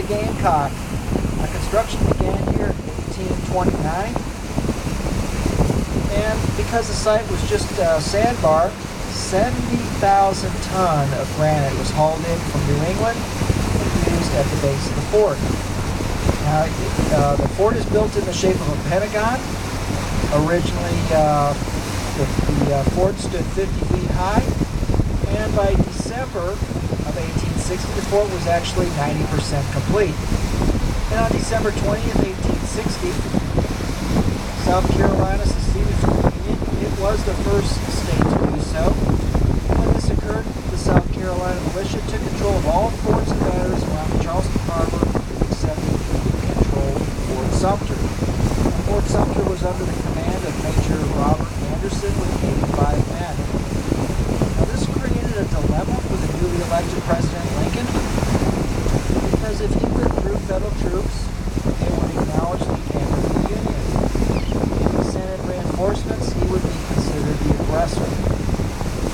the Gamecock. Construction began here in 1829, and because the site was just sandbar, 70,000 ton of granite was hauled in from New England and used at the base of the fort. Now, the fort is built in the shape of a pentagon. Originally, the fort stood 50 feet high, and by December of 1860, the fort was actually 90% complete. And on December 20th, 1860, South Carolina seceded from the Union. It was the first state to do so. When this occurred, the South Carolina militia took control of all forts and batteries around Charleston Harbor, except controlled Fort Sumter. Fort Sumter was under the command of Major Robert Anderson with 85 men. Now, this created a dilemma for the newly elected President Lincoln, because if he withdrew federal troops, it would acknowledge the end of the Union. If he sent in reinforcements, he would be considered the aggressor.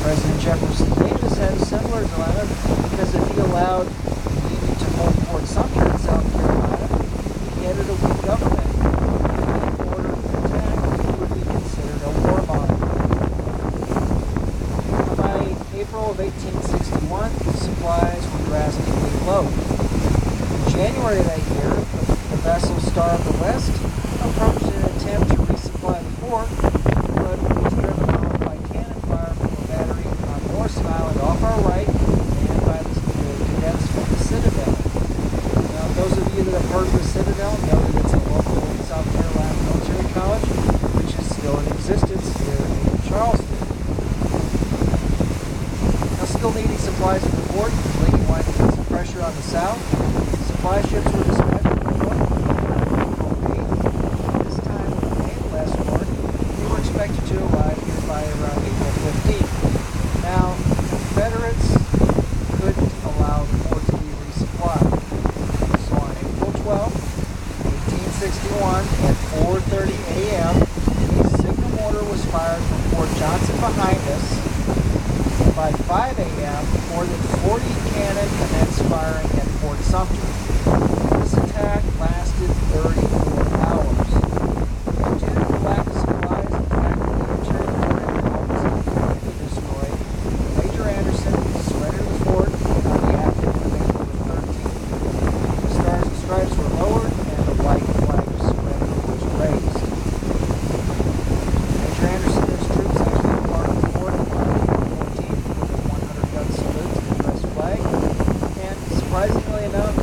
President Jefferson Davis had a similar dilemma, because if he allowed the Union to hold Fort Sumter in South Carolina, he headed a weak government. In order to attack, he would be considered a warmonger. By April of 1861, supplies were drastically low. January of that year, the vessel Star of the West approached in an attempt to resupply the fort, but was driven off by cannon fire from a battery on Morris Island off our right and by the cadets from the Citadel. Now, those of you that have heard of the Citadel know that it's a local South Carolina military college, which is still in existence here in Charleston. Now, still needing supplies from the fort, Lincoln wanted to put some pressure on the South. Supply ships were dispatched from the fort on April 8th. This time with a naval escort, they were expected to arrive here by around April 15th. Now, the Confederates couldn't allow the fort to be resupplied. So on April 12th, 1861, at 4:30 a.m., a signal mortar was fired from Fort Johnson behind us. By 5 a.m., more than 40 cannon commenced firing at Fort Sumter. This attack lasted 34 hours. And due to the lack of supplies and the fact that the military was completely destroyed, Major Anderson surrendered the fort on the afternoon of April 13th. The Stars and Stripes were lowered and the white flag of surrender was raised. Major Anderson and his troops actually departed the fort on April 14th with a 100-gun salute to the U.S. flag, and surprisingly enough,